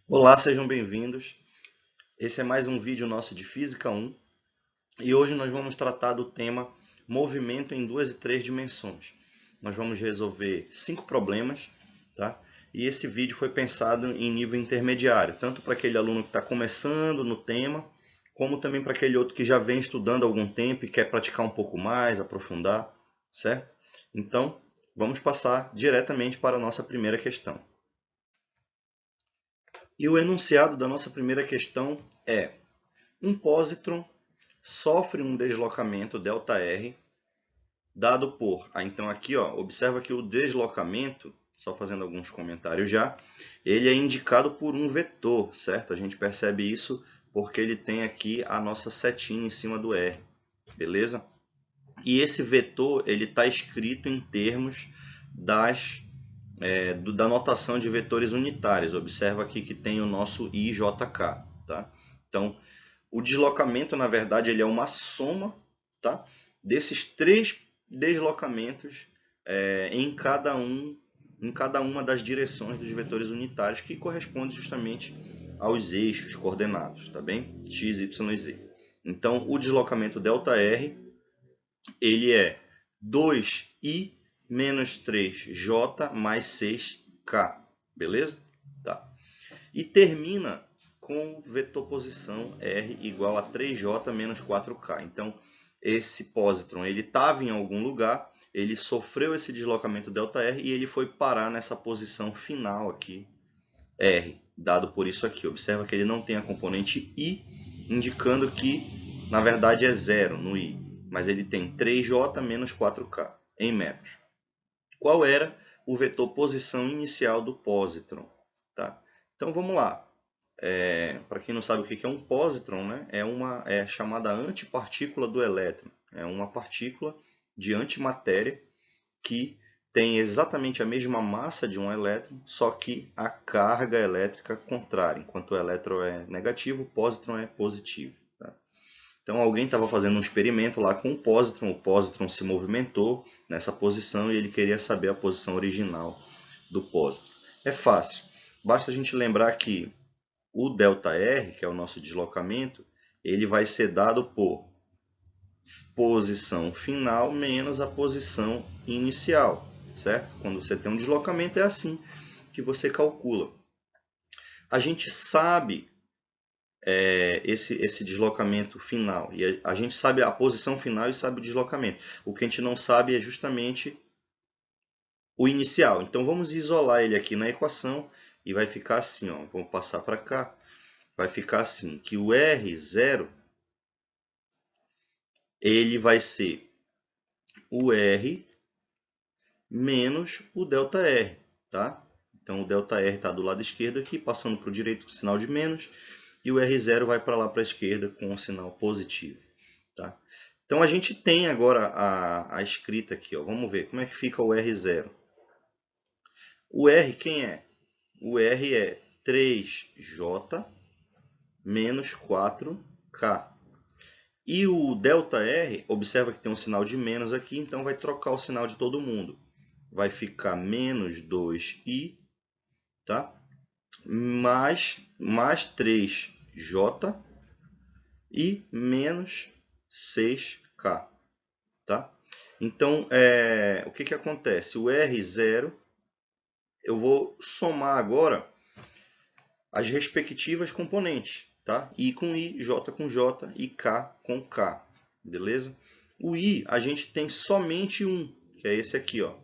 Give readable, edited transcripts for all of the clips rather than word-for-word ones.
Olá, sejam bem-vindos. Esse é mais um vídeo nosso de Física 1 e hoje nós vamos tratar do tema movimento em duas e três dimensões. Nós vamos resolver 5 problemas, tá? E esse vídeo foi pensado em nível intermediário, tanto para aquele aluno que está começando no tema, como também para aquele outro que já vem estudando há algum tempo e quer praticar um pouco mais, aprofundar, certo? Então, vamos passar diretamente para a nossa primeira questão. E o enunciado da nossa primeira questão é: um pósitron sofre um deslocamento ΔR dado por... então aqui, ó, observa que o deslocamento, só fazendo alguns comentários já, ele é indicado por um vetor, certo? A gente percebe isso porque ele tem aqui a nossa setinha em cima do R, beleza? E esse vetor ele está escrito em termos da notação de vetores unitários. Observa aqui que tem o nosso IJK, tá? Então, o deslocamento, na verdade, ele é uma soma, tá, desses três deslocamentos em cada uma das direções dos vetores unitários, que corresponde justamente aos eixos coordenados, tá bem? X, Y e Z. Então, o deslocamento ΔR, ele é 2i menos 3j mais 6k, beleza? Tá. E termina com o vetor posição R igual a 3J menos 4K. Então, esse pósitron ele estava em algum lugar, ele sofreu esse deslocamento ΔR e ele foi parar nessa posição final aqui, R, dado por isso aqui. Observa que ele não tem a componente I, indicando que, na verdade, é zero no I. Mas ele tem 3J menos 4K em metros. Qual era o vetor posição inicial do pósitron? Tá? Então, vamos lá. Para quem não sabe o que é um pósitron, né? É chamada antipartícula do elétron. É uma partícula de antimatéria que tem exatamente a mesma massa de um elétron, só que a carga elétrica contrária. Enquanto o elétron é negativo, o pósitron é positivo. Tá? Então alguém estava fazendo um experimento lá com o pósitron se movimentou nessa posição e ele queria saber a posição original do pósitron. É fácil, basta a gente lembrar que o ΔR, que é o nosso deslocamento, ele vai ser dado por posição final menos a posição inicial, certo? Quando você tem um deslocamento é assim que você calcula. A gente sabe esse deslocamento final, e a gente sabe a posição final e sabe o deslocamento. O que a gente não sabe é justamente o inicial. Então vamos isolar ele aqui na equação e vai ficar assim, ó. Vamos passar para cá. Vai ficar assim, que o R0 ele vai ser o R menos o ΔR, tá? Então o ΔR está do lado esquerdo aqui, passando para o direito com o sinal de menos, e o R0 vai para lá para a esquerda com o sinal positivo, tá? Então a gente tem agora a escrita aqui, ó. Vamos ver como é que fica o R0. O R quem é? O R é 3J menos 4K. E o ΔR, observa que tem um sinal de menos aqui, então vai trocar o sinal de todo mundo. Vai ficar menos 2i, tá? mais 3j e menos 6k, tá? Então, o que, que acontece? O R0, eu vou somar agora as respectivas componentes, tá? I com I, J com J e K com K, beleza? O I, a gente tem somente um, que é esse aqui, ó.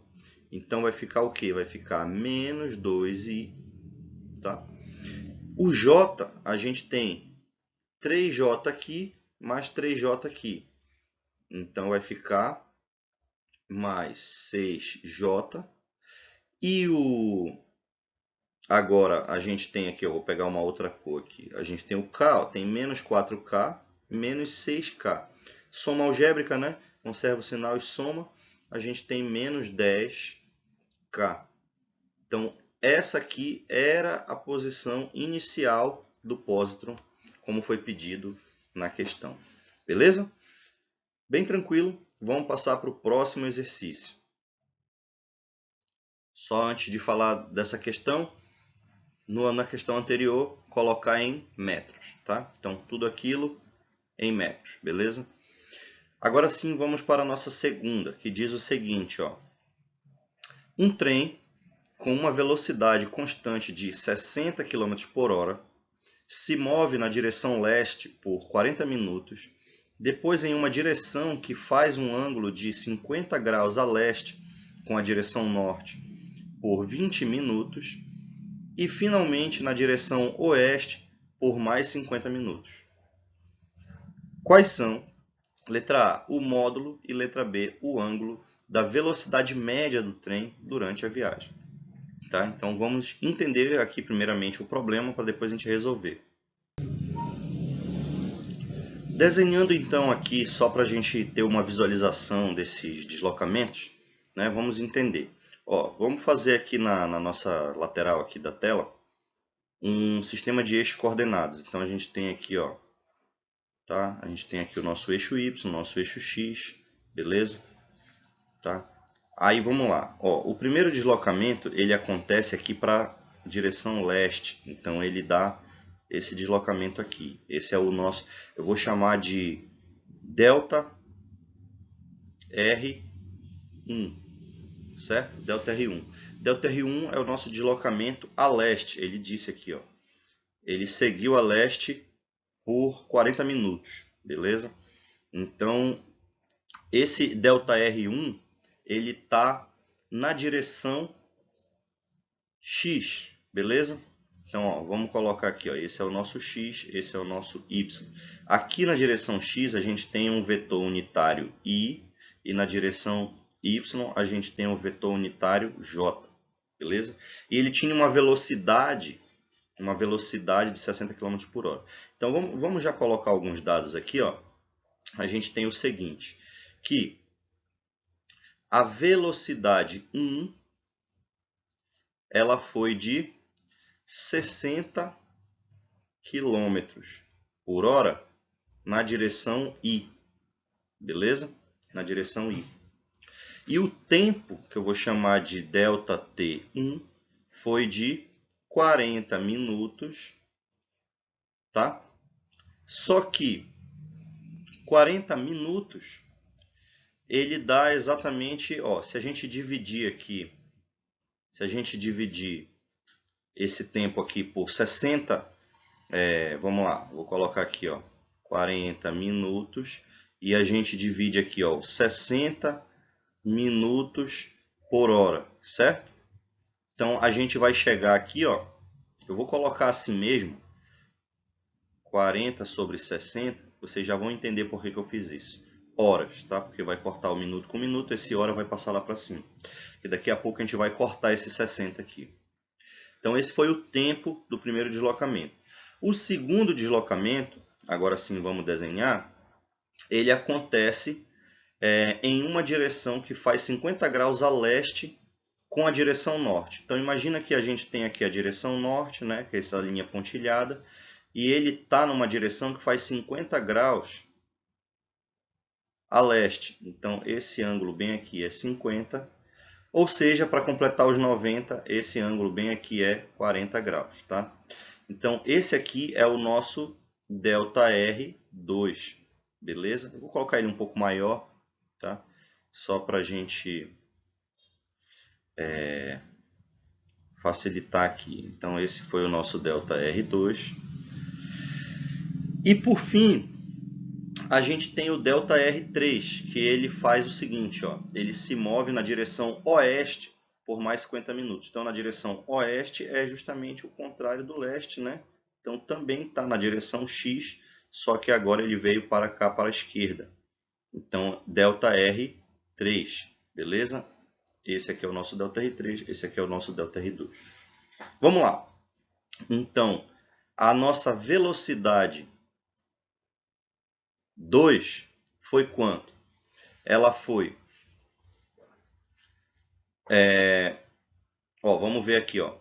Então vai ficar o quê? Vai ficar menos 2i, tá? O J, a gente tem 3J aqui, mais 3J aqui. Então vai ficar mais 6J. E agora a gente tem aqui, eu vou pegar uma outra cor aqui. A gente tem o K, ó, tem menos 4K, menos 6K. Soma algébrica, né? Conserva o sinal e soma. A gente tem menos 10K. Então, essa aqui era a posição inicial do pósitron, como foi pedido na questão. Beleza? Bem tranquilo. Vamos passar para o próximo exercício. Só antes de falar dessa questão, na questão anterior, colocar em metros, tá? Então, tudo aquilo em metros, beleza? Agora sim, vamos para a nossa segunda, que diz o seguinte, ó. Um trem com uma velocidade constante de 60 km por hora se move na direção leste por 40 minutos, depois em uma direção que faz um ângulo de 50 graus a leste com a direção norte por 20 minutos e finalmente na direção oeste por mais 50 minutos. Quais são, letra A, o módulo e letra B, o ângulo da velocidade média do trem durante a viagem? Tá? Então vamos entender aqui primeiramente o problema para depois a gente resolver. Desenhando então aqui, só para a gente ter uma visualização desses deslocamentos, né, vamos entender. Ó, vamos fazer aqui na nossa lateral aqui da tela um sistema de eixos coordenados. Então a gente tem aqui, ó, tá? A gente tem aqui o nosso eixo Y, o nosso eixo X, beleza? Tá? Aí vamos lá. Ó, o primeiro deslocamento ele acontece aqui para direção leste, então ele dá esse deslocamento aqui. Esse é o nosso, eu vou chamar de delta R1, certo? Delta R1. Delta R1 é o nosso deslocamento a leste. Ele disse aqui, ó, ele seguiu a leste por 40 minutos, beleza? Então esse delta R1 ele está na direção X, beleza? Então, ó, vamos colocar aqui, ó, esse é o nosso X, esse é o nosso Y. Aqui na direção X a gente tem um vetor unitário I e na direção Y a gente tem um vetor unitário J, beleza? E ele tinha uma velocidade de 60 km por hora. Então, vamos já colocar alguns dados aqui, ó. A gente tem o seguinte, que a velocidade 1 ela foi de 60 km por hora na direção I, beleza? Na direção I. E o tempo, que eu vou chamar de delta T1, foi de 40 minutos, tá? Só que 40 minutos, ele dá exatamente, ó, se a gente dividir aqui, se a gente dividir esse tempo aqui por 60, vamos lá, vou colocar aqui, ó, 40 minutos, e a gente divide aqui, ó, 60 minutos por hora, certo? Então a gente vai chegar aqui, ó, eu vou colocar assim mesmo, 40 sobre 60, vocês já vão entender por que eu fiz isso. Horas, tá? Porque vai cortar o minuto com minuto, esse hora vai passar lá para cima. E daqui a pouco a gente vai cortar esse 60 aqui. Então esse foi o tempo do primeiro deslocamento. O segundo deslocamento, agora sim vamos desenhar, ele acontece em uma direção que faz 50 graus a leste com a direção norte. Então imagina que a gente tem aqui a direção norte, né, que é essa linha pontilhada, e ele está numa direção que faz 50 graus a leste. Então esse ângulo bem aqui é 50, ou seja, para completar os 90, esse ângulo bem aqui é 40 graus, tá? Então esse aqui é o nosso delta R2, beleza? Eu vou colocar ele um pouco maior, tá? Só para a gente facilitar aqui. Então esse foi o nosso delta R2. E por fim, a gente tem o delta R3, que ele faz o seguinte, ó, ele se move na direção oeste por mais 50 minutos. Então na direção oeste é justamente o contrário do leste, né? Então também está na direção X, só que agora ele veio para cá, para a esquerda. Então delta R3, beleza? Esse aqui é o nosso delta R3, esse aqui é o nosso delta R2. Vamos lá. Então, a nossa velocidade 2 foi quanto? Ela foi... vamos ver aqui, ó.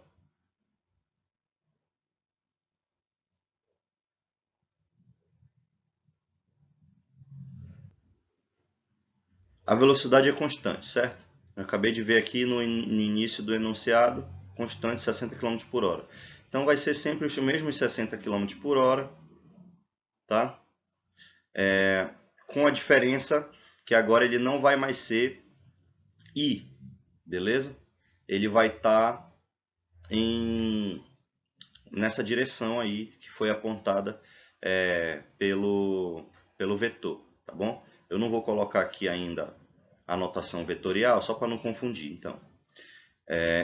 A velocidade é constante, certo? Eu acabei de ver aqui no início do enunciado, constante 60 km por hora. Então vai ser sempre os mesmos 60 km por hora, tá? Com a diferença que agora ele não vai mais ser I, beleza? Ele vai estar nessa direção aí que foi apontada pelo vetor, tá bom? Eu não vou colocar aqui ainda a notação vetorial, só para não confundir, então.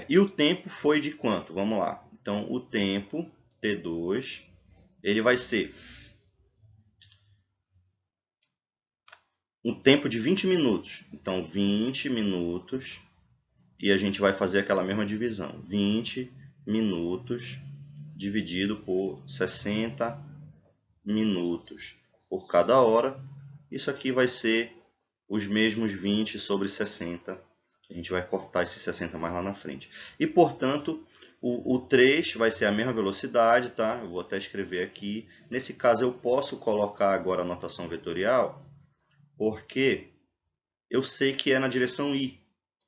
E o tempo foi de quanto? Vamos lá. Então, o tempo, T2, ele vai ser um tempo de 20 minutos. Então, 20 minutos, e a gente vai fazer aquela mesma divisão. 20 minutos dividido por 60 minutos por cada hora. Isso aqui vai ser os mesmos 20 sobre 60. A gente vai cortar esses 60 mais lá na frente. E, portanto, o 3 vai ser a mesma velocidade, tá? Eu vou até escrever aqui. Nesse caso, eu posso colocar agora a notação vetorial, porque eu sei que é na direção I,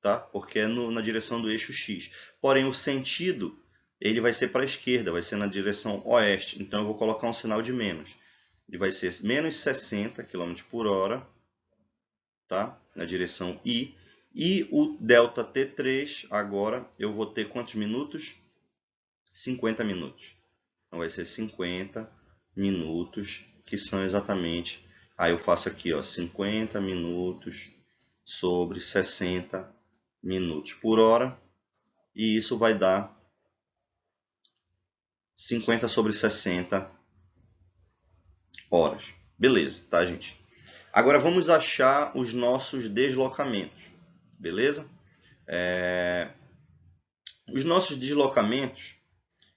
tá? Porque é na direção do eixo X. Porém, o sentido ele vai ser para a esquerda, vai ser na direção oeste. Então, eu vou colocar um sinal de menos. Ele vai ser menos 60 km por hora, tá? Na direção I. E o delta T3, agora, eu vou ter quantos minutos? 50 minutos. Então, vai ser 50 minutos, que são exatamente... Aí eu faço aqui, ó, 50 minutos sobre 60 minutos por hora. E isso vai dar 50 sobre 60 horas. Beleza, tá, gente? Agora vamos achar os nossos deslocamentos. Beleza? Os nossos deslocamentos,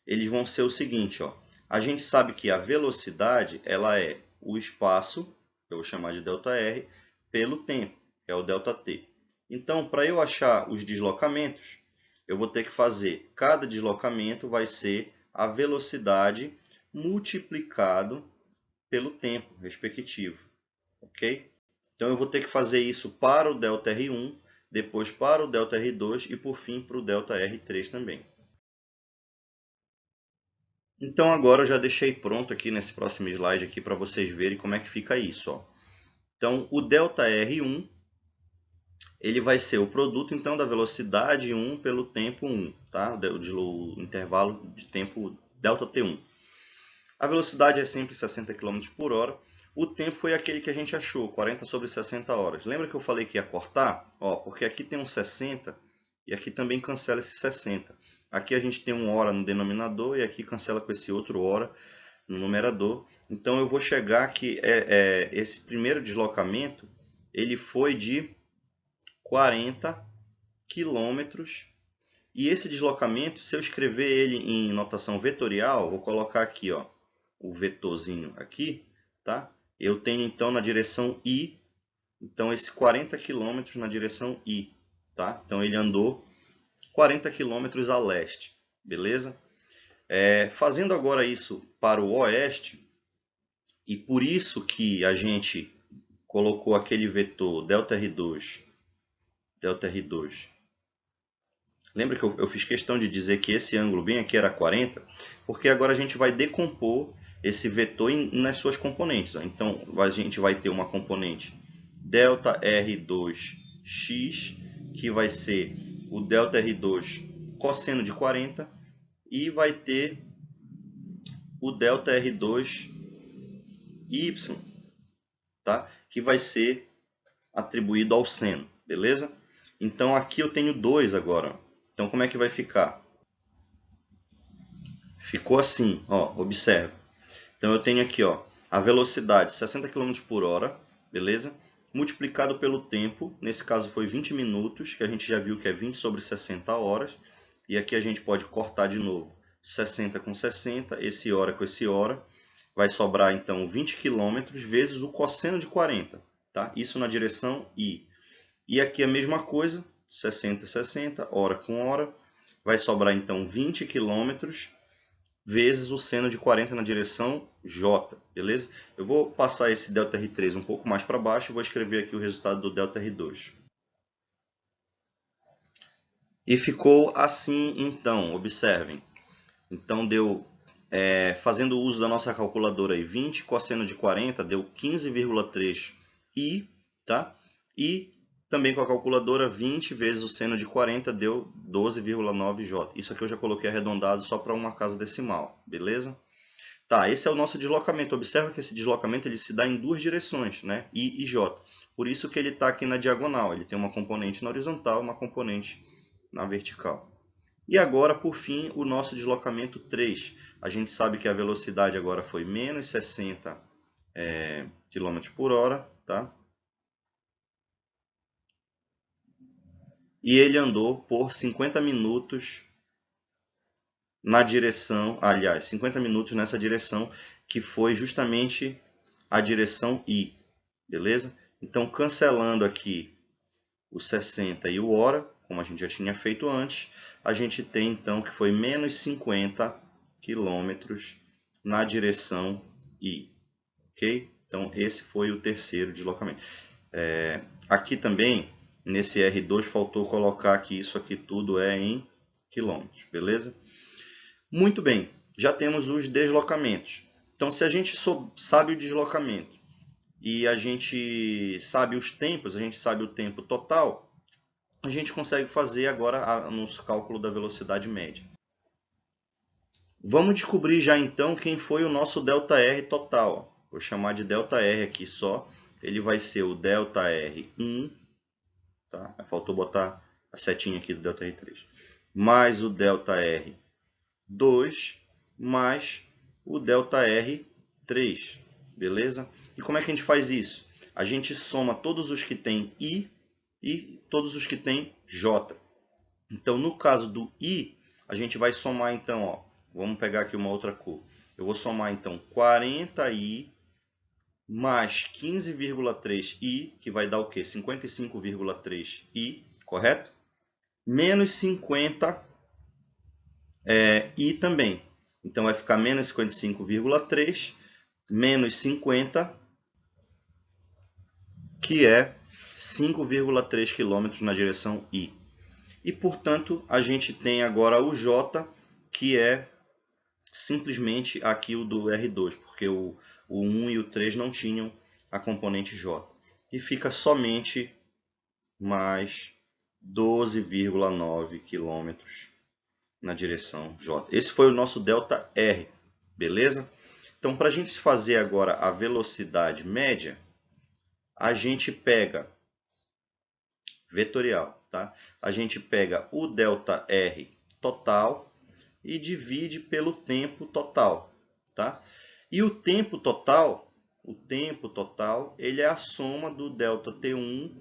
eles vão ser o seguinte, ó. A gente sabe que a velocidade, ela é o espaço, que eu vou chamar de ΔR, pelo tempo, que é o ΔT. Então, para eu achar os deslocamentos, eu vou ter que fazer, cada deslocamento vai ser a velocidade multiplicado pelo tempo respectivo, ok? Então, eu vou ter que fazer isso para o ΔR1, depois para o ΔR2 e, por fim, para o ΔR3 também. Então agora eu já deixei pronto aqui nesse próximo slide aqui para vocês verem como é que fica isso, ó. Então o ΔR1 ele vai ser o produto então da velocidade 1 pelo tempo 1, tá? O intervalo de tempo ΔT1. A velocidade é sempre 60 km por hora. O tempo foi aquele que a gente achou, 40 sobre 60 horas. Lembra que eu falei que ia cortar? Ó, porque aqui tem um 60 e aqui também cancela esse 60. Aqui a gente tem um hora no denominador e aqui cancela com esse outro hora no numerador. Então eu vou chegar que esse primeiro deslocamento ele foi de 40 quilômetros. E esse deslocamento, se eu escrever ele em notação vetorial, vou colocar aqui, ó, o vetorzinho aqui, tá? Eu tenho então na direção I, então esse 40 km na direção I, tá? Então ele andou 40 km a leste, beleza? Fazendo agora isso para o oeste, e por isso que a gente colocou aquele vetor ΔR2, lembra que eu fiz questão de dizer que esse ângulo bem aqui era 40? Porque agora a gente vai decompor esse vetor nas suas componentes. Ó. Então, a gente vai ter uma componente ΔR2x, que vai ser o ΔR2 cosseno de 40, e vai ter o ΔR2y, tá? Que vai ser atribuído ao seno, beleza? Então, aqui eu tenho 2 agora. Então, como é que vai ficar? Ficou assim, ó, observe. Então, eu tenho aqui, ó, a velocidade 60 km por hora, beleza? Multiplicado pelo tempo, nesse caso foi 20 minutos, que a gente já viu que é 20 sobre 60 horas. E aqui a gente pode cortar de novo 60 com 60, esse hora com esse hora. Vai sobrar, então, 20 km vezes o cosseno de 40, tá? Isso na direção I. E aqui a mesma coisa, 60, 60, hora com hora. Vai sobrar, então, 20 km vezes o seno de 40 na direção J, beleza? Eu vou passar esse ΔR3 um pouco mais para baixo e vou escrever aqui o resultado do ΔR2. E ficou assim, então, observem. Então deu, fazendo uso da nossa calculadora aí, 20 cosseno de 40 deu 15,3 I, tá? E também com a calculadora 20 vezes o seno de 40 deu 12,9 J. Isso aqui eu já coloquei arredondado só para uma casa decimal, beleza? Tá, esse é o nosso deslocamento. Observa que esse deslocamento ele se dá em duas direções, né? I e J. Por isso que ele está aqui na diagonal. Ele tem uma componente na horizontal, uma componente na vertical. E agora, por fim, o nosso deslocamento 3. A gente sabe que a velocidade agora foi menos 60 km por hora, tá? E ele andou por 50 minutos na direção, aliás, 50 minutos nessa direção, que foi justamente a direção I, beleza? Então, cancelando aqui o 60 e o hora, como a gente já tinha feito antes, a gente tem então que foi menos 50 quilômetros na direção I, ok? Então, esse foi o terceiro deslocamento. Aqui também, nesse R2, faltou colocar que isso aqui tudo é em quilômetros, beleza? Muito bem, já temos os deslocamentos. Então, se a gente sabe o deslocamento e a gente sabe os tempos, a gente sabe o tempo total, a gente consegue fazer agora o nosso cálculo da velocidade média. Vamos descobrir já então quem foi o nosso ΔR total. Vou chamar de ΔR aqui só. Ele vai ser o ΔR1, tá? Faltou botar a setinha aqui do ΔR3, mais o ΔR2, mais o ΔR3, beleza? E como é que a gente faz isso? A gente soma todos os que tem I e todos os que tem J. Então, no caso do I, a gente vai somar então, ó, vamos pegar aqui uma outra cor. Eu vou somar então 40I mais 15,3I, que vai dar o quê? 55,3I, correto? Menos 50 I também. Então, vai ficar menos 55,3, menos 50, que é 5,3 km na direção I. E, portanto, a gente tem agora o J, que é simplesmente aqui o do R2, porque o 1 e o 3 não tinham a componente J. E fica somente mais 12,9 km na direção J. Esse foi o nosso ΔR, beleza? Então, para a gente fazer agora a velocidade média, a gente pega vetorial, tá? A gente pega o ΔR total e divide pelo tempo total, tá? E o tempo total, ele é a soma do ΔT1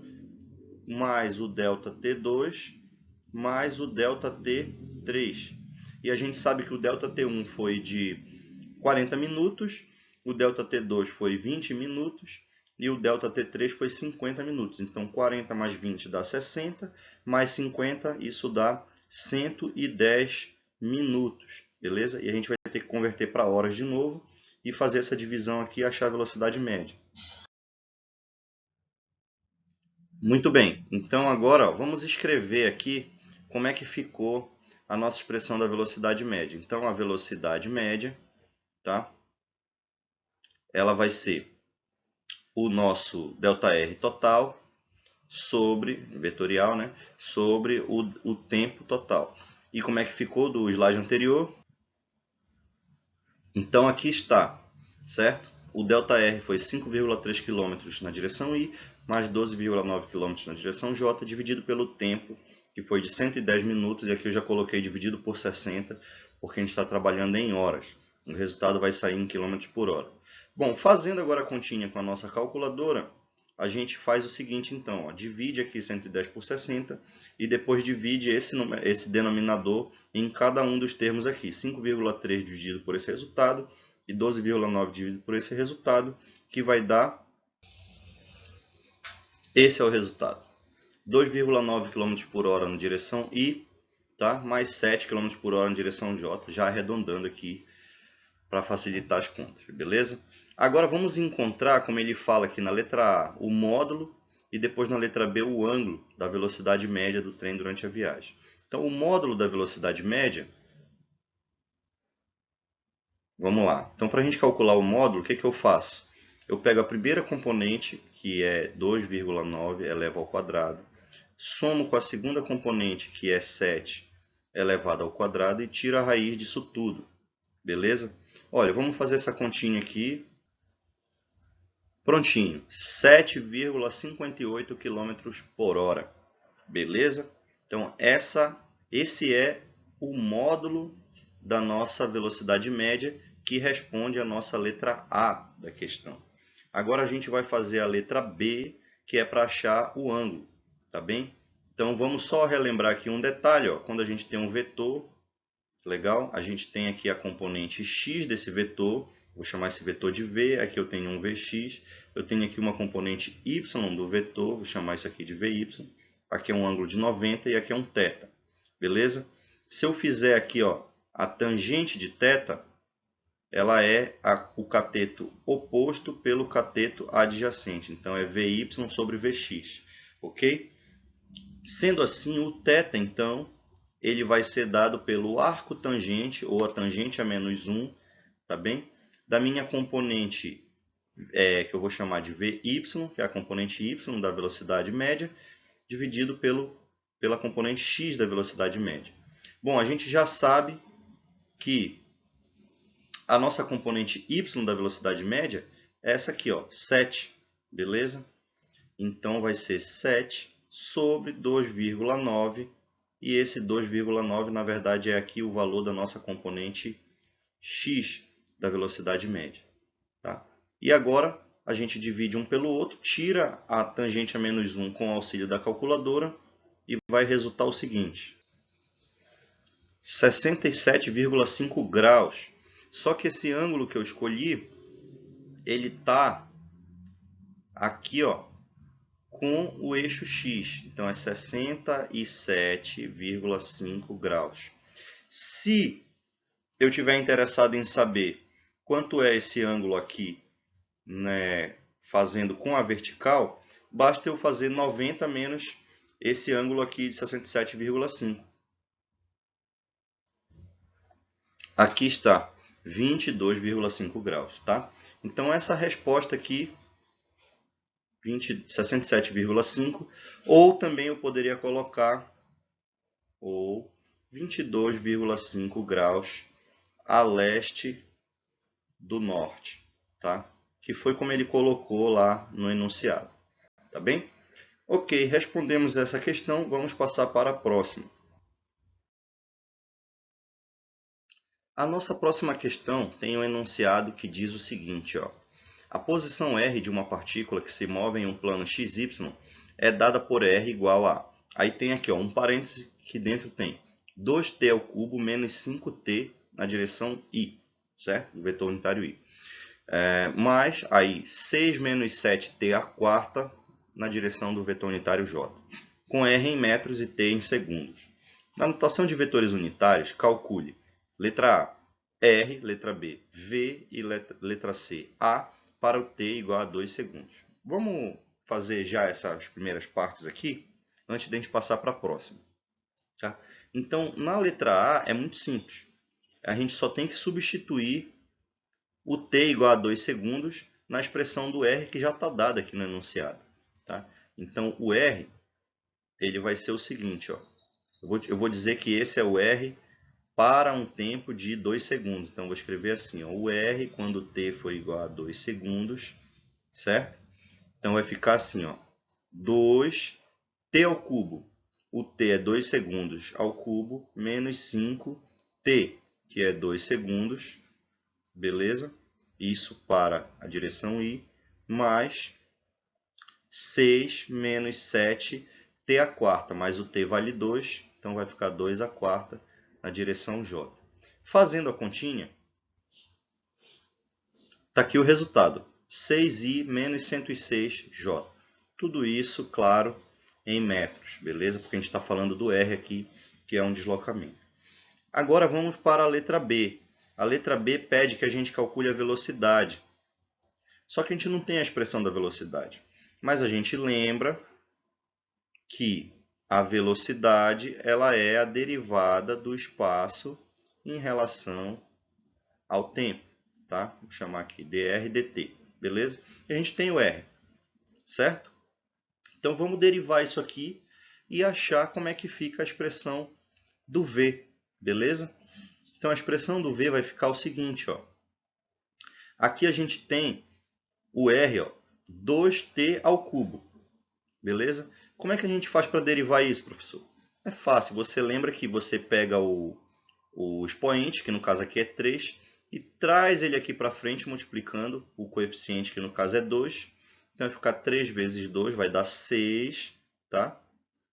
mais o ΔT2 mais o ΔT3. E a gente sabe que o ΔT1 foi de 40 minutos, o ΔT2 foi 20 minutos e o ΔT3 foi 50 minutos. Então, 40 mais 20 dá 60, mais 50, isso dá 110 minutos, beleza? E a gente vai ter que converter para horas de novo e fazer essa divisão aqui e achar a velocidade média. Muito bem, então agora ó, vamos escrever aqui como é que ficou a nossa expressão da velocidade média. Então, a velocidade média, tá? Ela vai ser o nosso ΔR total sobre, vetorial, né? Sobre o tempo total. E como é que ficou do slide anterior? Então, aqui está, certo? O ΔR foi 5,3 km na direção I, mais 12,9 km na direção J, dividido pelo tempo, que foi de 110 minutos, e aqui eu já coloquei dividido por 60, porque a gente está trabalhando em horas. O resultado vai sair em km por hora. Bom, fazendo agora a continha com a nossa calculadora, a gente faz o seguinte então, ó, divide aqui 110 por 60 e depois divide esse denominador em cada um dos termos aqui, 5,3 dividido por esse resultado e 12,9 dividido por esse resultado, que vai dar, esse é o resultado, 2,9 km por hora na direção I, tá? Mais 7 km por hora na direção J, já arredondando aqui para facilitar as contas, beleza? Agora vamos encontrar, como ele fala aqui na letra A, o módulo e depois na letra B o ângulo da velocidade média do trem durante a viagem. Então o módulo da velocidade média Vamos lá. Então, para a gente calcular o módulo, o que eu faço? Eu pego a primeira componente, que é 2,9 elevado ao quadrado, somo com a segunda componente, que é 7 elevado ao quadrado, e tiro a raiz disso tudo. Beleza? Olha, vamos fazer essa continha aqui. Prontinho. 7,58 km por hora. Beleza? Então, esse é o módulo da nossa velocidade média, que responde a nossa letra A da questão. Agora a gente vai fazer a letra B, que é para achar o ângulo, tá bem? Então vamos só relembrar aqui um detalhe, ó. Quando a gente tem um vetor, legal? A gente tem aqui a componente x desse vetor, vou chamar esse vetor de v, aqui eu tenho um vx, eu tenho aqui uma componente y do vetor, vou chamar isso aqui de vy, aqui é um ângulo de 90 e aqui é um θ, beleza? Se eu fizer aqui, ó, a tangente de θ, ela é o cateto oposto pelo cateto adjacente, então é vy sobre vx, ok? Sendo assim, o θ, então, ele vai ser dado pelo arco tangente, ou a tangente a menos 1, tá bem? Da minha componente, que eu vou chamar de vy, que é a componente y da velocidade média, dividido pela componente x da velocidade média. Bom, a gente já sabe que a nossa componente y da velocidade média é essa aqui, ó, 7, beleza? Então vai ser 7 sobre 2,9, e esse 2,9 na verdade é aqui o valor da nossa componente x da velocidade média. Tá? E agora a gente divide um pelo outro, tira a tangente a menos 1 com o auxílio da calculadora e vai resultar o seguinte: 67,5 graus. Só que esse ângulo que eu escolhi, ele está aqui, ó, com o eixo x. Então é 67,5 graus. Se eu tiver interessado em saber quanto é esse ângulo aqui, né, fazendo com a vertical, basta eu fazer 90 menos esse ângulo aqui de 67,5. Aqui está 22,5 graus, tá? Então essa resposta aqui 67,5, ou também eu poderia colocar 22,5 graus a leste do norte, tá? Que foi como ele colocou lá no enunciado, tá bem? Ok, respondemos essa questão, vamos passar para a próxima. A nossa próxima questão tem um enunciado que diz o seguinte, ó: a posição r de uma partícula que se move em um plano xy é dada por r igual a... Aí tem aqui, ó, um parêntese que dentro tem 2t ao cubo menos 5t na direção i, certo? O vetor unitário i. Mais aí 6 menos 7t à quarta na direção do vetor unitário j, com r em metros e t em segundos. Na notação de vetores unitários, calcule letra A, r, letra B, v e letra C, a, para o t igual a 2 segundos. Vamos fazer já essas primeiras partes aqui, antes de a gente passar para a próxima. Tá? Então, na letra A é muito simples. A gente só tem que substituir o t igual a 2 segundos na expressão do r que já está dada aqui no enunciado. Tá? Então, o r ele vai ser o seguinte, ó. Eu vou dizer que esse é o r para um tempo de 2 segundos. Então, vou escrever assim, ó, o r quando t for igual a 2 segundos, certo? Então, vai ficar assim, ó, 2t ao cubo. O t é 2 segundos ao cubo, menos 5t, que é 2 segundos, beleza? Isso para a direção i, mais 6 menos 7t à quarta, mais o t vale 2, então vai ficar 2 à quarta na direção j. Fazendo a continha, está aqui o resultado, 6i menos 106j. Tudo isso, claro, em metros, beleza? Porque a gente está falando do r aqui, que é um deslocamento. Agora vamos para a letra B. A letra B pede que a gente calcule a velocidade. Só que a gente não tem a expressão da velocidade. Mas a gente lembra que a velocidade ela é a derivada do espaço em relação ao tempo. tá? Vou chamar aqui dr dt, beleza? E a gente tem o r, certo? Então vamos derivar isso aqui e achar como é que fica a expressão do v, beleza? Então a expressão do v vai ficar o seguinte, ó. Aqui a gente tem o r, ó, 2t ao cubo, beleza? Como é que a gente faz para derivar isso, professor? É fácil, você lembra que você pega o expoente, que no caso aqui é 3, e traz ele aqui para frente multiplicando o coeficiente, que no caso é 2. Então vai ficar 3 vezes 2, vai dar 6, tá?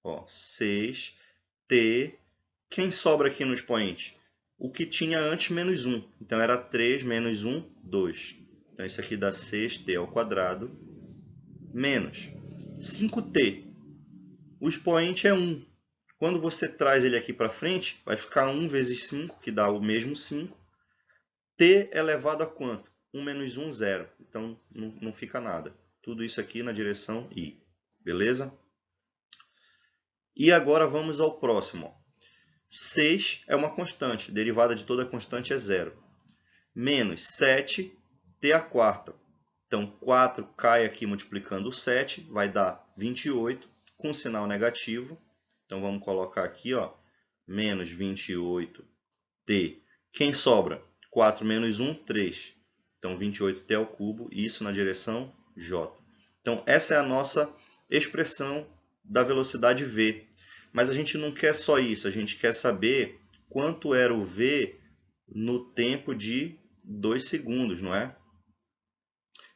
Ó, 6t. Quem sobra aqui no expoente? O que tinha antes menos 1. Então era 3 menos 1, 2. Então isso aqui dá 6t ao quadrado menos 5t. O expoente é 1. Quando você traz ele aqui para frente, vai ficar 1 vezes 5, que dá o mesmo 5. T elevado a quanto? 1 menos 1, 0. Então não fica nada. Tudo isso aqui na direção I. Beleza? E agora vamos ao próximo. 6 é uma constante. Derivada de toda constante é 0. Menos 7, t à quarta. Então 4 cai aqui multiplicando o 7. Vai dar 28 com sinal negativo. Então vamos colocar aqui, ó, menos 28t. Quem sobra? 4 menos 1, 3. Então 28t ao cubo, isso na direção j. Então essa é a nossa expressão da velocidade v. Mas a gente não quer só isso, a gente quer saber quanto era o v no tempo de 2 segundos, não é?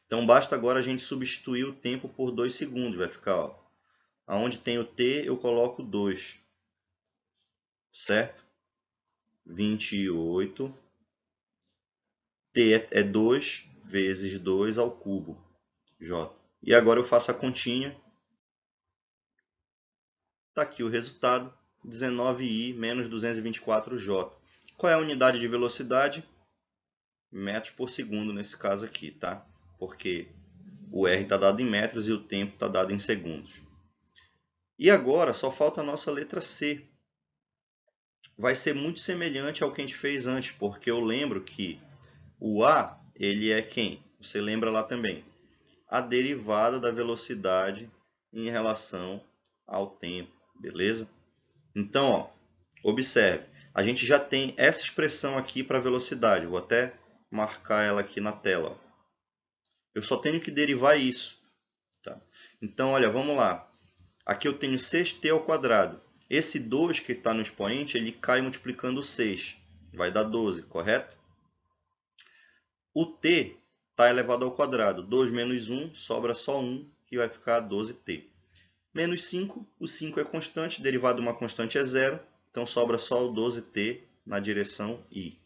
Então basta agora a gente substituir o tempo por 2 segundos. Vai ficar, ó, aonde tem o t eu coloco 2. Certo? 28. T é 2 vezes 2 ao cubo, j. E agora eu faço a continha. Está aqui o resultado, 19i menos 224j. Qual é a unidade de velocidade? Metros por segundo nesse caso aqui, tá? Porque o r está dado em metros e o tempo está dado em segundos. E agora só falta a nossa letra C. Vai ser muito semelhante ao que a gente fez antes, porque eu lembro que o A, ele é quem? Você lembra lá também? A derivada da velocidade em relação ao tempo, beleza? Então, ó, observe, a gente já tem essa expressão aqui para velocidade. Vou até marcar ela aqui na tela. Eu só tenho que derivar isso. Tá? Então, olha, vamos lá. Aqui eu tenho 6t ao quadrado. Esse 2 que está no expoente, ele cai multiplicando 6. Vai dar 12, correto? O t está elevado ao quadrado. 2 menos 1, sobra só 1, que vai ficar 12t. Menos 5, o 5 é constante, derivado de uma constante é 0, então sobra só o 12t na direção I.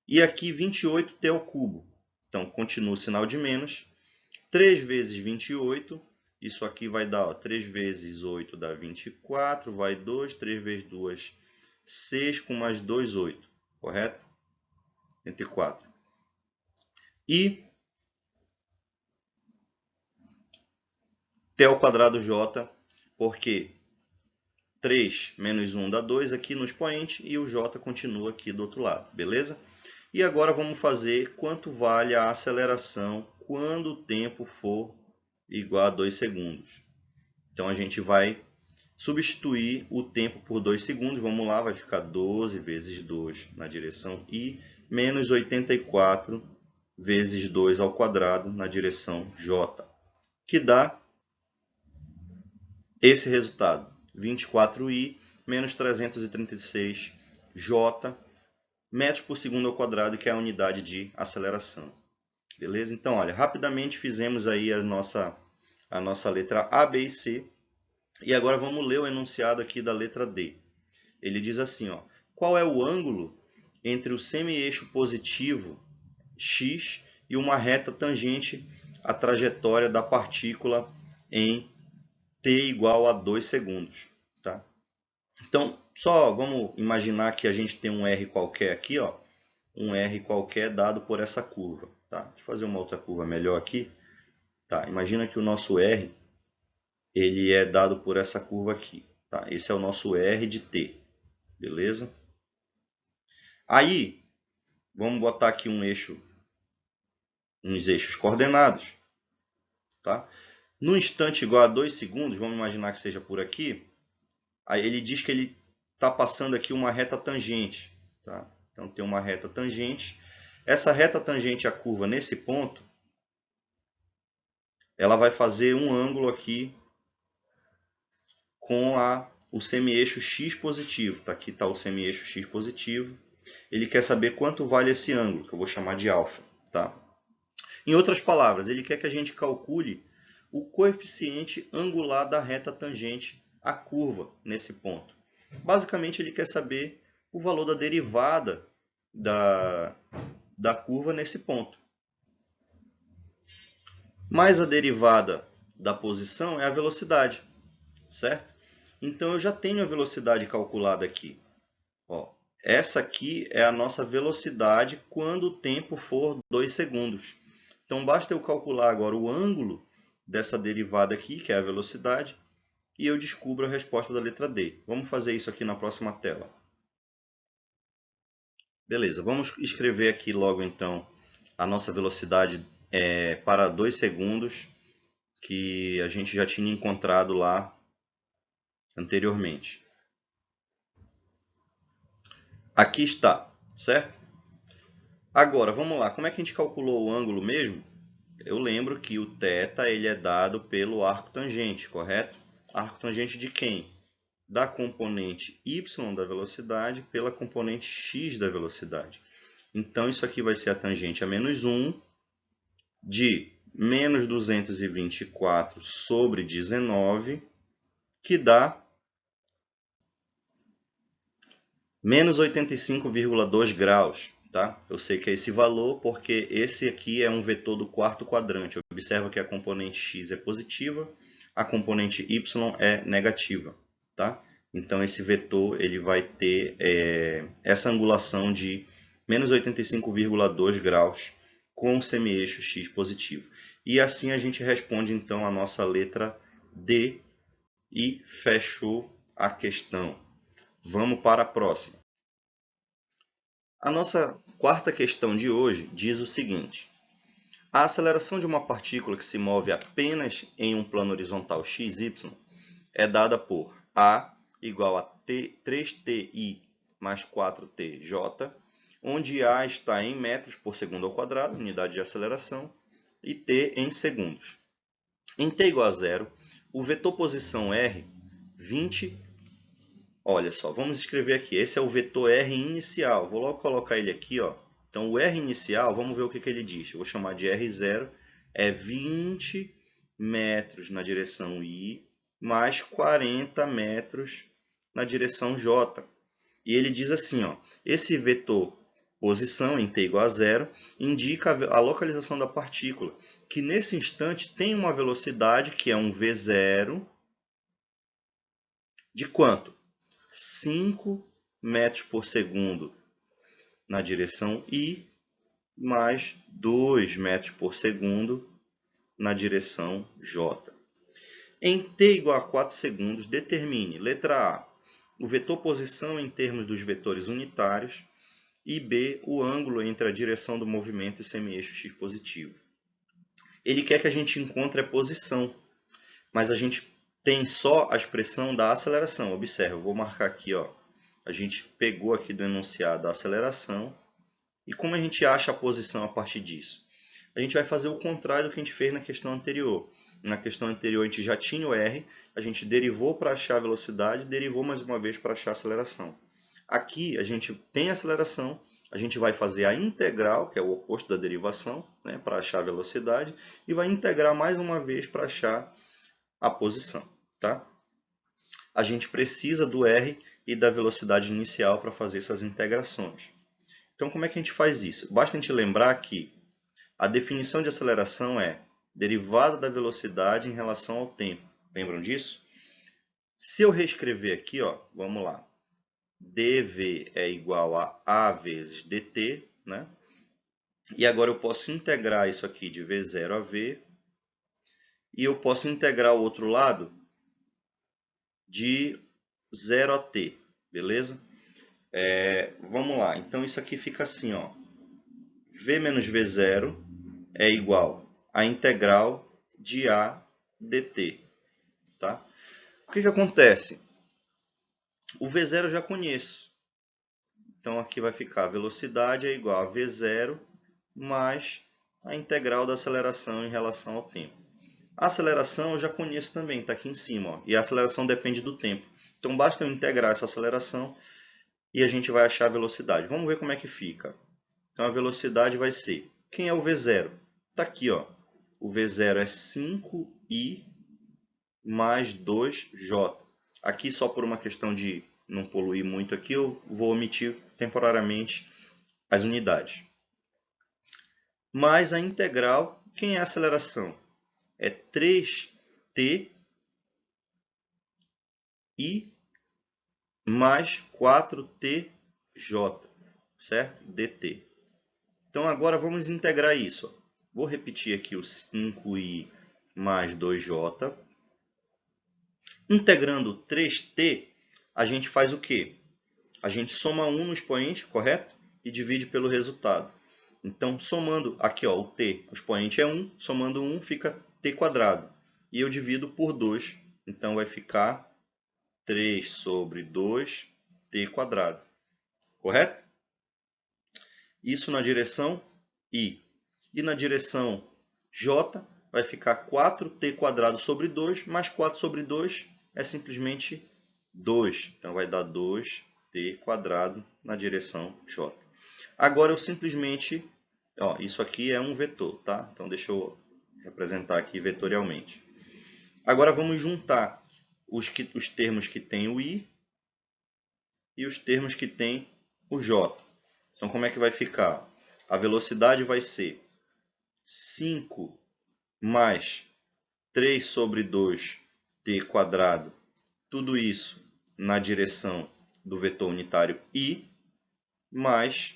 E aqui 28t ao cubo. Então continua o sinal de menos. 3 vezes 28, isso aqui vai dar, ó, 3 vezes 8 dá 24, vai 2, 3 vezes 2, 6, com mais 2, 8, correto? Entre 4. E t ao quadrado j, porque 3 menos 1 dá 2 aqui no expoente e o j continua aqui do outro lado, beleza? E agora vamos fazer quanto vale a aceleração quando o tempo for igual a 2 segundos. Então a gente vai substituir o tempo por 2 segundos. Vamos lá, vai ficar 12 vezes 2 na direção I, menos 84 vezes 2 ao quadrado na direção J, que dá esse resultado, 24i menos 336j metros por segundo ao quadrado, que é a unidade de aceleração. Beleza? Então, olha, rapidamente fizemos aí a nossa letra A, B e C. E agora vamos ler o enunciado aqui da letra D. Ele diz assim, ó, qual é o ângulo entre o semi-eixo positivo x e uma reta tangente à trajetória da partícula em t igual a 2 segundos. Tá? Então, só vamos imaginar que a gente tem um R qualquer aqui, ó, um R qualquer dado por essa curva. Tá? Deixa eu fazer uma outra curva melhor aqui. Tá? Imagina que o nosso R ele é dado por essa curva aqui. Tá? Esse é o nosso R de t. Beleza? Aí, vamos botar aqui um eixo uns eixos coordenados. Tá? No instante igual a 2 segundos, vamos imaginar que seja por aqui, aí ele diz que ele está passando aqui uma reta tangente. Tá? Então tem uma reta tangente. Essa reta tangente à curva nesse ponto, ela vai fazer um ângulo aqui com o semi-eixo x positivo. Tá? Aqui está o semi-eixo x positivo. Ele quer saber quanto vale esse ângulo, que eu vou chamar de alfa. Tá? Em outras palavras, ele quer que a gente calcule o coeficiente angular da reta tangente à curva nesse ponto. Basicamente, ele quer saber o valor da derivada da curva nesse ponto. Mais a derivada da posição é a velocidade, certo? Então, eu já tenho a velocidade calculada aqui. Ó, essa aqui é a nossa velocidade quando o tempo for 2 segundos. Então, basta eu calcular agora o ângulo dessa derivada aqui, que é a velocidade, e eu descubro a resposta da letra D. Vamos fazer isso aqui na próxima tela. Beleza, vamos escrever aqui logo então a nossa velocidade para 2 segundos, que a gente já tinha encontrado lá anteriormente. Aqui está, certo? Agora, vamos lá, como é que a gente calculou o ângulo mesmo? Eu lembro que o θ ele é dado pelo arco tangente, correto? Arco tangente de quem? Da componente y da velocidade pela componente x da velocidade. Então, isso aqui vai ser a tangente a menos 1 de menos 224 sobre 19, que dá menos 85,2 graus. Tá? Eu sei que é esse valor porque esse aqui é um vetor do quarto quadrante. Observa que a componente x é positiva, a componente y é negativa. Tá? Então, esse vetor ele vai ter essa angulação de menos 85,2 graus com o semi-eixo x positivo. E assim a gente responde, então, a nossa letra D e fechou a questão. Vamos para a próxima. A nossa quarta questão de hoje diz o seguinte: a aceleração de uma partícula que se move apenas em um plano horizontal xy é dada por A igual a 3ti mais 4tj, onde A está em metros por segundo ao quadrado, unidade de aceleração, e t em segundos. Em t igual a zero, o vetor posição r, 20. Olha só, vamos escrever aqui. Esse é o vetor R inicial. Vou logo colocar ele aqui. Ó. Então, o R inicial, vamos ver o que ele diz. Eu vou chamar de R0. É 20 metros na direção I, mais 40 metros na direção J. E ele diz assim, ó, esse vetor posição em t igual a zero indica a localização da partícula, que nesse instante tem uma velocidade, que é um V0, de quanto? 5 metros por segundo na direção I, mais 2 metros por segundo na direção J. Em t igual a 4 segundos, determine, letra A, o vetor posição em termos dos vetores unitários, e B, o ângulo entre a direção do movimento e o semi-eixo x positivo. Ele quer que a gente encontre a posição, mas a gente tem só a expressão da aceleração. Observe, eu vou marcar aqui, ó. A gente pegou aqui do enunciado a aceleração. E como a gente acha a posição a partir disso? A gente vai fazer o contrário do que a gente fez na questão anterior. Na questão anterior a gente já tinha o R, a gente derivou para achar a velocidade, derivou mais uma vez para achar a aceleração. Aqui a gente tem a aceleração, a gente vai fazer a integral, que é o oposto da derivação, né, para achar a velocidade, e vai integrar mais uma vez para achar a posição. Tá? A gente precisa do R e da velocidade inicial para fazer essas integrações. Então, como é que a gente faz isso? Basta a gente lembrar que a definição de aceleração é derivada da velocidade em relação ao tempo. Lembram disso? Se eu reescrever aqui, ó, vamos lá. dv é igual a a vezes dt, né? E agora eu posso integrar isso aqui de v0 a v. E eu posso integrar o outro lado de 0 a t, beleza? Vamos lá, então isso aqui fica assim, ó, v menos v0 é igual à integral de A dt. Tá? O que acontece? O V0 eu já conheço. Então aqui vai ficar a velocidade é igual a V0 mais a integral da aceleração em relação ao tempo. A aceleração eu já conheço também, está aqui em cima. Ó, e a aceleração depende do tempo. Então basta eu integrar essa aceleração e a gente vai achar a velocidade. Vamos ver como é que fica. Então a velocidade vai ser... Quem é o V0? Está aqui, ó. O V0 é 5i mais 2j. Aqui, só por uma questão de não poluir muito aqui, eu vou omitir temporariamente as unidades. Mais a integral, quem é a aceleração? É 3t i mais 4tj, certo? dt. Então agora vamos integrar isso. Vou repetir aqui o 5i mais 2j. Integrando 3t, a gente faz o quê? A gente soma 1 no expoente, correto? E divide pelo resultado. Então, somando aqui, ó, o t, o expoente é 1, somando 1 fica t quadrado. E eu divido por 2, então vai ficar 3 sobre 2t quadrado. Correto? Isso na direção I. E na direção J vai ficar 4t quadrado sobre 2, mais 4 sobre 2 é simplesmente 2. Então vai dar 2t quadrado na direção J. Agora eu simplesmente... Ó, isso aqui é um vetor, tá? Então deixa eu representar aqui vetorialmente. Agora vamos juntar os termos que tem o I e os termos que tem o J. Então como é que vai ficar? A velocidade vai ser 5 mais 3 sobre 2t quadrado, tudo isso na direção do vetor unitário I, mais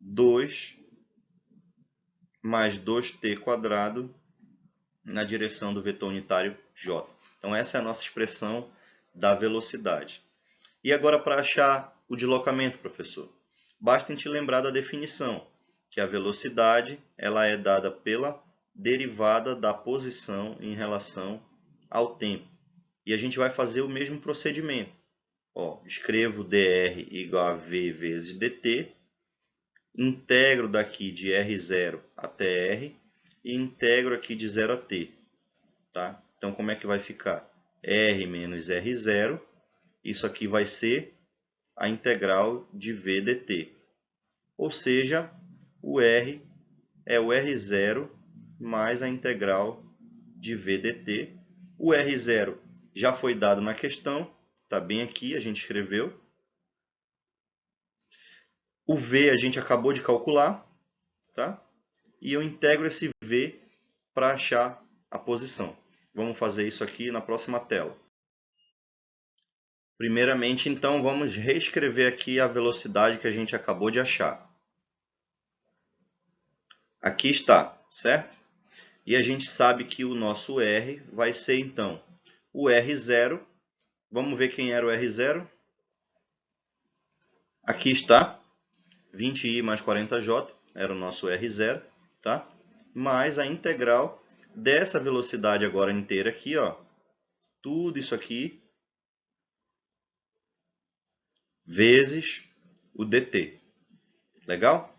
2 mais 2t quadrado na direção do vetor unitário j. Então essa é a nossa expressão da velocidade. E agora para achar o deslocamento, professor? Basta a gente lembrar da definição, que a velocidade ela é dada pela derivada da posição em relação ao tempo. E a gente vai fazer o mesmo procedimento. Ó, escrevo dr igual a v vezes dt, integro daqui de R0 até R e integro aqui de 0 a t. Tá? Então, como é que vai ficar? R menos R0, isso aqui vai ser a integral de v dt. Ou seja, o R é o R0 mais a integral de v dt. O R0 já foi dado na questão, está bem aqui, a gente escreveu. O V a gente acabou de calcular, tá? E eu integro esse V para achar a posição. Vamos fazer isso aqui na próxima tela. Primeiramente, então, vamos reescrever aqui a velocidade que a gente acabou de achar. Aqui está, certo? E a gente sabe que o nosso R vai ser, então, o R0. Vamos ver quem era o R0. Aqui está, 20i mais 40j, era o nosso R0, tá? Mais a integral dessa velocidade agora inteira aqui, ó, tudo isso aqui, vezes o dt. Legal?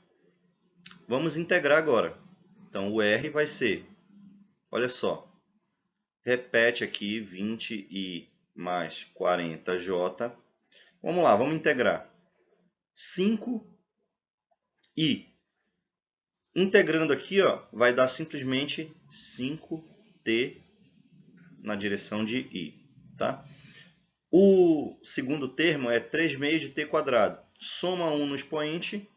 Vamos integrar agora. Então, o R vai ser, olha só, repete aqui 20i mais 40j. Vamos lá, vamos integrar. 5i. Integrando aqui, ó, vai dar simplesmente 5t na direção de i. Tá? O segundo termo é 3 meios de t quadrado. Soma 1 no expoente,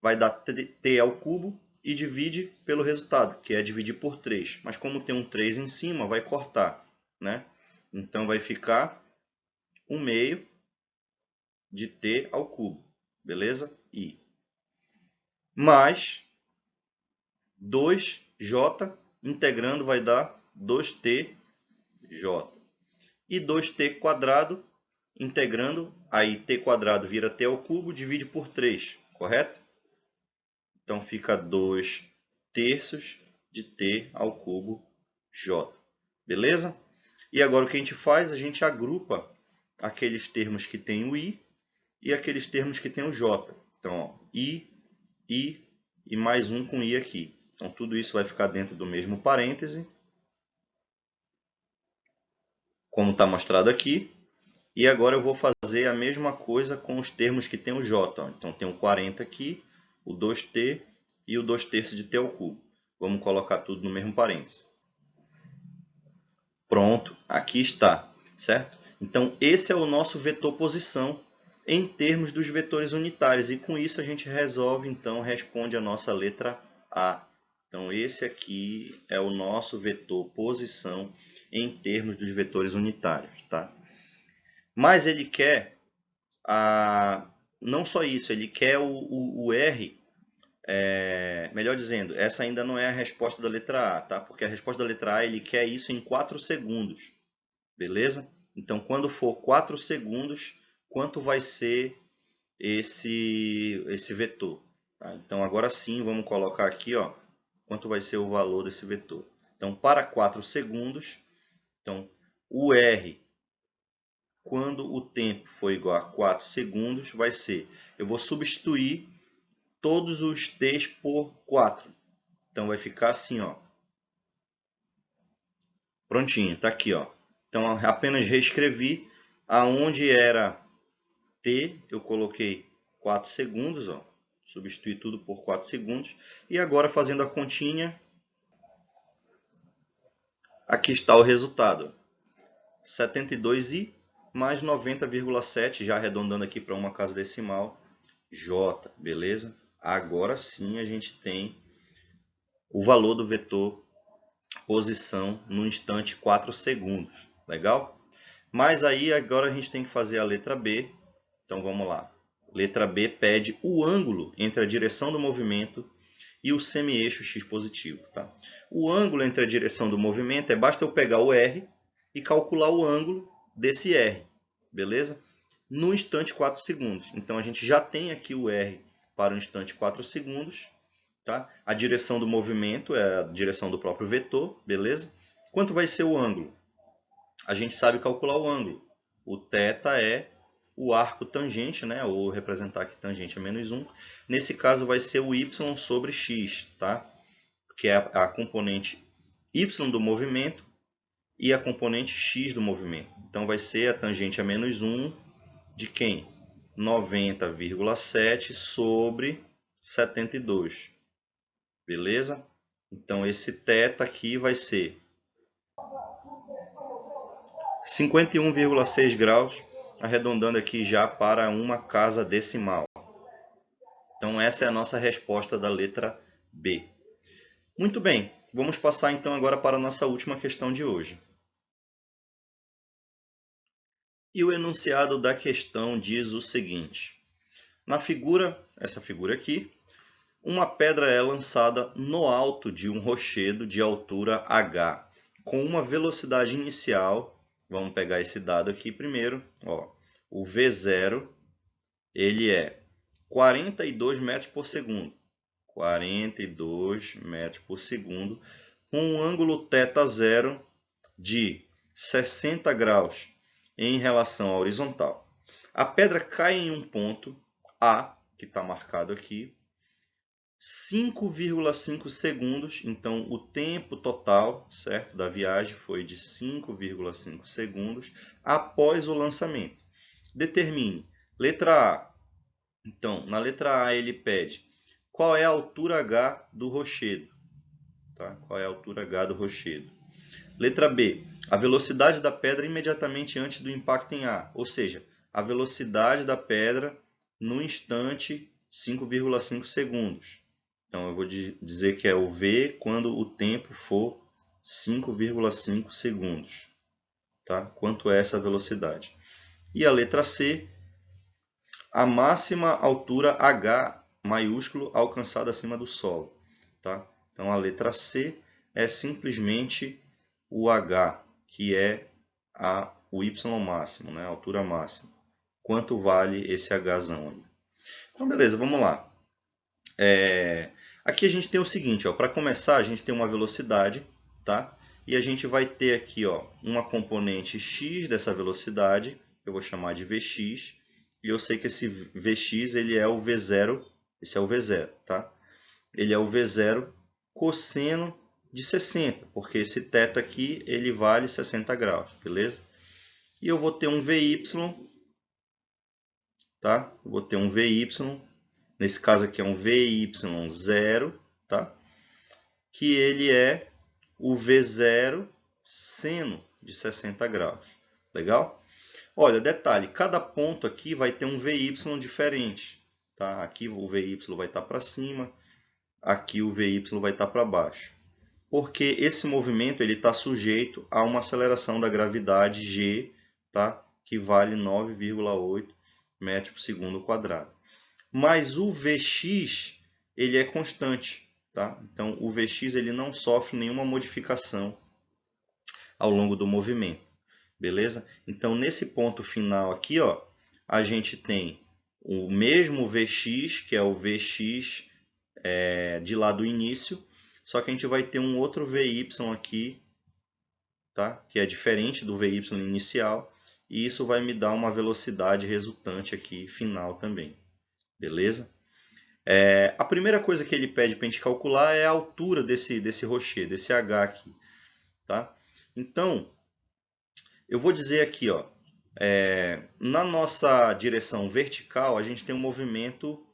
vai dar t ao cubo e divide pelo resultado, que é dividir por 3. Mas como tem um 3 em cima, vai cortar, né? Então vai ficar 1 meio de t ao cubo. Beleza? I. Mais 2j, integrando vai dar 2tj. E 2t quadrado, integrando, aí t quadrado vira t ao cubo, divide por 3, correto? Então fica 2t terços de t ao cubo j. Beleza? E agora o que a gente faz? A gente agrupa aqueles termos que tem o i e aqueles termos que tem o j. Então, ó, i e mais um com i aqui. Então, tudo isso vai ficar dentro do mesmo parêntese, como está mostrado aqui. E agora eu vou fazer a mesma coisa com os termos que tem o j. Ó. Então, tem o 40 aqui, o 2t e o 2 terços de t ao cubo. Vamos colocar tudo no mesmo parêntese. Pronto, aqui está, certo? Então, esse é o nosso vetor posição em termos dos vetores unitários. E com isso a gente resolve, então, responde a nossa letra A. Então, esse aqui é o nosso vetor posição em termos dos vetores unitários, tá? Mas ele quer, não só isso, ele quer o R, melhor dizendo, essa ainda não é a resposta da letra A, tá? Porque a resposta da letra A ele quer isso em 4 segundos, beleza? Então, quando for 4 segundos, quanto vai ser esse vetor? Tá? Então, agora sim, vamos colocar aqui, ó, quanto vai ser o valor desse vetor. Então, para 4 segundos, então, o R, quando o tempo for igual a 4 segundos, vai ser, eu vou substituir todos os t's por 4. Então, vai ficar assim, ó. Prontinho, tá aqui, ó. Então, apenas reescrevi. Aonde era t, eu coloquei 4 segundos, ó. Substituí tudo por 4 segundos. E agora, fazendo a continha, aqui está o resultado. 72i mais 90,7, já arredondando aqui para uma casa decimal, j, beleza? Agora sim a gente tem o valor do vetor posição no instante 4 segundos. Legal? Mas aí agora a gente tem que fazer a letra B. Então vamos lá. Letra B pede o ângulo entre a direção do movimento e o semi-eixo x positivo. Tá? O ângulo entre a direção do movimento basta eu pegar o R e calcular o ângulo desse R. Beleza? No instante 4 segundos. Então a gente já tem aqui o R para o instante 4 segundos. Tá? A direção do movimento é a direção do próprio vetor, beleza? Quanto vai ser o ângulo? A gente sabe calcular o ângulo. O θ é o arco tangente, né? Ou representar que tangente é menos 1. Nesse caso vai ser o y sobre x, tá? Que é a componente y do movimento e a componente x do movimento. Então vai ser a tangente a menos 1 de quem? 90,7 sobre 72. Beleza? Então esse θ aqui vai ser 51,6 graus, arredondando aqui já para uma casa decimal. Então essa é a nossa resposta da letra B. Muito bem, vamos passar então agora para a nossa última questão de hoje. E o enunciado da questão diz o seguinte: na figura, essa figura aqui, uma pedra é lançada no alto de um rochedo de altura h, com uma velocidade inicial. Vamos pegar esse dado aqui primeiro. Ó, o V0 ele é 42 metros por segundo. 42 metros por segundo, com um ângulo θ0 de 60 graus em relação à horizontal. A pedra cai em um ponto A, que está marcado aqui, 5,5 segundos. Então, o tempo total, certo, da viagem foi de 5,5 segundos após o lançamento. Determine. Letra A. Então, na letra A ele pede qual é a altura h do rochedo. Tá? Qual é a altura h do rochedo? Letra B. A velocidade da pedra imediatamente antes do impacto em A. Ou seja, a velocidade da pedra no instante 5,5 segundos. Então, eu vou dizer que é o V quando o tempo for 5,5 segundos. Tá? Quanto é essa velocidade? E a letra C, a máxima altura H maiúsculo alcançada acima do solo. Tá? Então, a letra C é simplesmente o H, que é o Y máximo, né? A altura máxima. Quanto vale esse Hzão aí? Então, beleza, vamos lá. Aqui a gente tem o seguinte, para começar a gente tem uma velocidade, tá? E a gente vai ter aqui uma componente x dessa velocidade, eu vou chamar de Vx, e eu sei que esse Vx ele é o V0, esse é o V0, tá? Ele é o V0 cosseno de 60, porque esse θ aqui ele vale 60 graus, beleza? E eu vou ter um Vy, tá? Eu vou ter um Vy, nesse caso aqui é um Vy0, tá? Que ele é o V0 seno de 60 graus. Legal? Olha, detalhe, cada ponto aqui vai ter um Vy diferente. Tá? Aqui o Vy vai estar para cima, aqui o Vy vai estar para baixo. Porque esse movimento está sujeito a uma aceleração da gravidade G, tá? Que vale 9,8 metros por segundo quadrado. Mas o Vx ele é constante. Tá? Então, o Vx ele não sofre nenhuma modificação ao longo do movimento. Beleza? Então, nesse ponto final aqui, a gente tem o mesmo Vx, que é o Vx de lá do início, só que a gente vai ter um outro Vy aqui, tá? Que é diferente do Vy inicial, e isso vai me dar uma velocidade resultante aqui final também. Beleza? A primeira coisa que ele pede para a gente calcular é a altura desse rocher, desse H aqui. Tá? Então, eu vou dizer aqui, na nossa direção vertical, a gente tem um movimento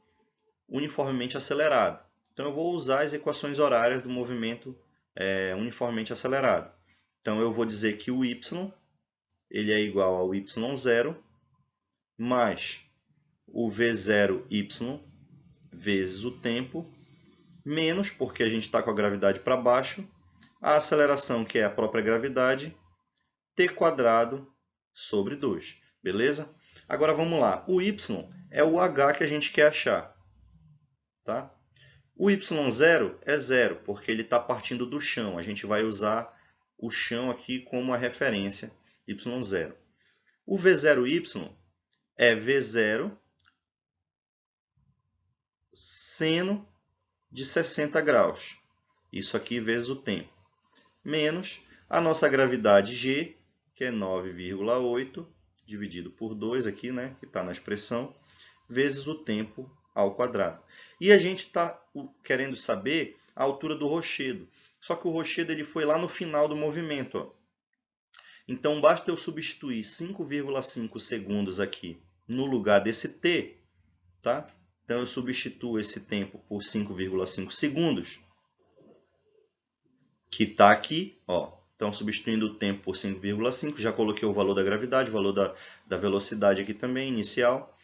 uniformemente acelerado. Então, eu vou usar as equações horárias do movimento uniformemente acelerado. Então, eu vou dizer que o y ele é igual ao y0 mais o v0y vezes o tempo, menos, porque a gente está com a gravidade para baixo, a aceleração, que é a própria gravidade, t² sobre 2. Beleza? Agora vamos lá. O y é o h que a gente quer achar. Tá? O y0 é 0, porque ele está partindo do chão. A gente vai usar o chão aqui como a referência, y0. O v0y é v0 seno de 60 graus. Isso aqui vezes o tempo. Menos a nossa gravidade G, que é 9,8, dividido por 2 aqui, né, que está na expressão, vezes o tempo ao quadrado. E a gente está querendo saber a altura do rochedo. Só que o rochedo ele foi lá no final do movimento. Então, basta eu substituir 5,5 segundos aqui no lugar desse t, tá? Então, eu substituo esse tempo por 5,5 segundos, que está aqui, Então, substituindo o tempo por 5,5, já coloquei o valor da gravidade, o valor da velocidade aqui também, inicial.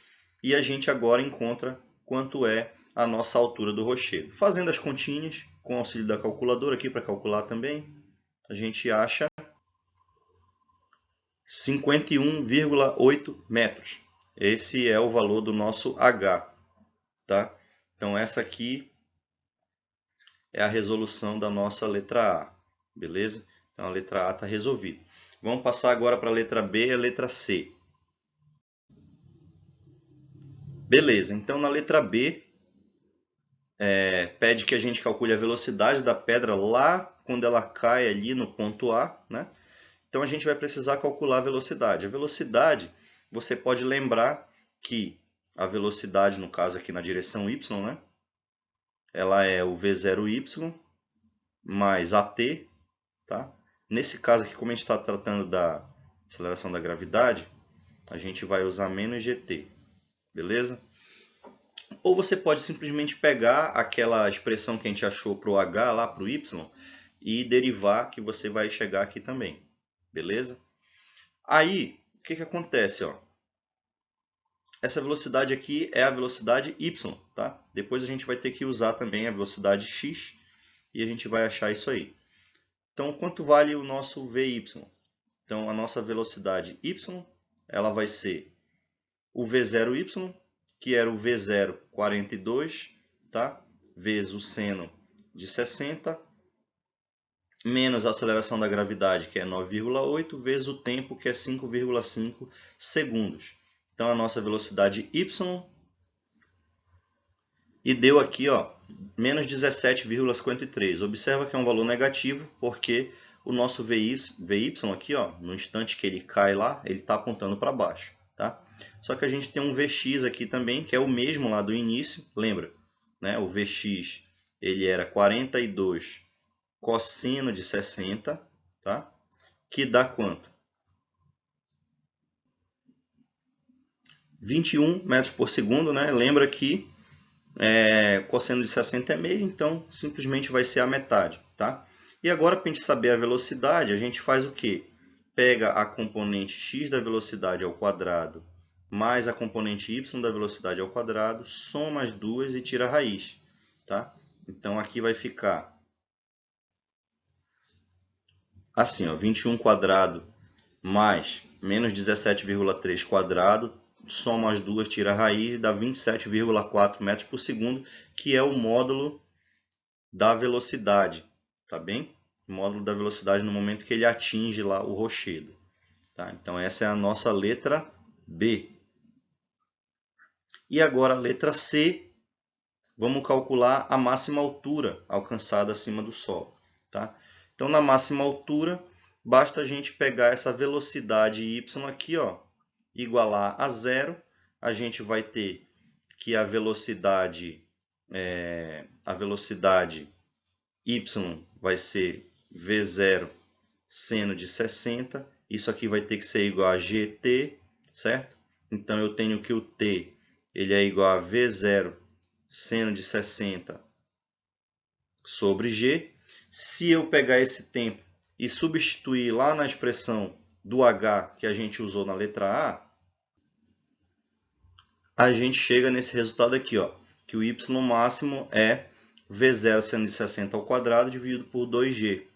E a gente agora encontra quanto é a nossa altura do rochedo. Fazendo as continhas, com o auxílio da calculadora aqui para calcular também, a gente acha 51,8 metros. Esse é o valor do nosso H. Tá? Então, essa aqui é a resolução da nossa letra A. Beleza? Então, a letra A está resolvida. Vamos passar agora para a letra B e a letra C. Beleza, então na letra B, pede que a gente calcule a velocidade da pedra lá quando ela cai ali no ponto A, né? Então a gente vai precisar calcular a velocidade. A velocidade, você pode lembrar que a velocidade, no caso aqui na direção y, né? Ela é o v0y mais at, tá? Nesse caso aqui, como a gente está tratando da aceleração da gravidade, a gente vai usar menos gt, beleza? Ou você pode simplesmente pegar aquela expressão que a gente achou para o h, lá para o y, e derivar, que você vai chegar aqui também. Beleza? Aí, o que acontece? Essa velocidade aqui é a velocidade y. Tá? Depois a gente vai ter que usar também a velocidade x, e a gente vai achar isso aí. Então, quanto vale o nosso Vy? Então, a nossa velocidade y ela vai ser o v0y, que era o V0, 42, tá? Vezes o seno de 60, menos a aceleração da gravidade, que é 9,8, vezes o tempo, que é 5,5 segundos. Então, a nossa velocidade y, e deu aqui menos 17,53. Observa que é um valor negativo, porque o nosso VY aqui, ó, no instante que ele cai lá, ele está apontando para baixo. Tá? Só que a gente tem um Vx aqui também, que é o mesmo lá do início, lembra? Né? O Vx ele era 42 cosseno de 60, tá? Que dá quanto? 21 metros por segundo, né? Lembra que cosseno de 60 é meio, então simplesmente vai ser a metade, tá? E agora, para a gente saber a velocidade, a gente faz o quê? Pega a componente x da velocidade ao quadrado mais a componente y da velocidade ao quadrado, soma as duas e tira a raiz, tá? Então aqui vai ficar assim, ó, 21 quadrado mais menos 17,3 quadrado, soma as duas, tira a raiz, dá 27,4 metros por segundo, que é o módulo da velocidade, tá bem? O módulo da velocidade no momento que ele atinge lá o rochedo. Tá? Então essa é a nossa letra B. E agora a letra C, vamos calcular a máxima altura alcançada acima do solo. Tá? Então na máxima altura, basta a gente pegar essa velocidade y aqui, ó, igualar a zero. A gente vai ter que a velocidade y vai ser V0 seno de 60. Isso aqui vai ter que ser igual a GT, certo? Então eu tenho que o T ele é igual a V0 seno de 60 sobre G. Se eu pegar esse tempo e substituir lá na expressão do H que a gente usou na letra A gente chega nesse resultado aqui, ó, que o y máximo é V0 seno de 60 ao quadrado dividido por 2G.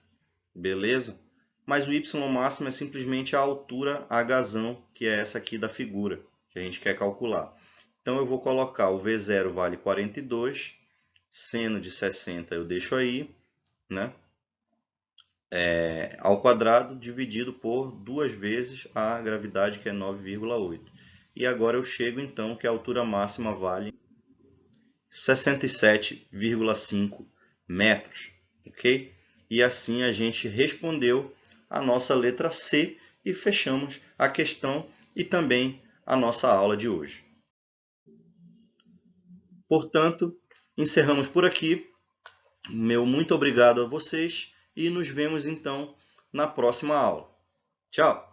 Beleza? Mas o y máximo é simplesmente a altura H, que é essa aqui da figura, que a gente quer calcular. Então eu vou colocar o V0 vale 42, seno de 60 eu deixo aí, né? Ao quadrado dividido por 2 vezes a gravidade, que é 9,8. E agora eu chego então que a altura máxima vale 67,5 metros, ok? E assim a gente respondeu a nossa letra C e fechamos a questão e também a nossa aula de hoje. Portanto, encerramos por aqui. Meu muito obrigado a vocês e nos vemos então na próxima aula. Tchau!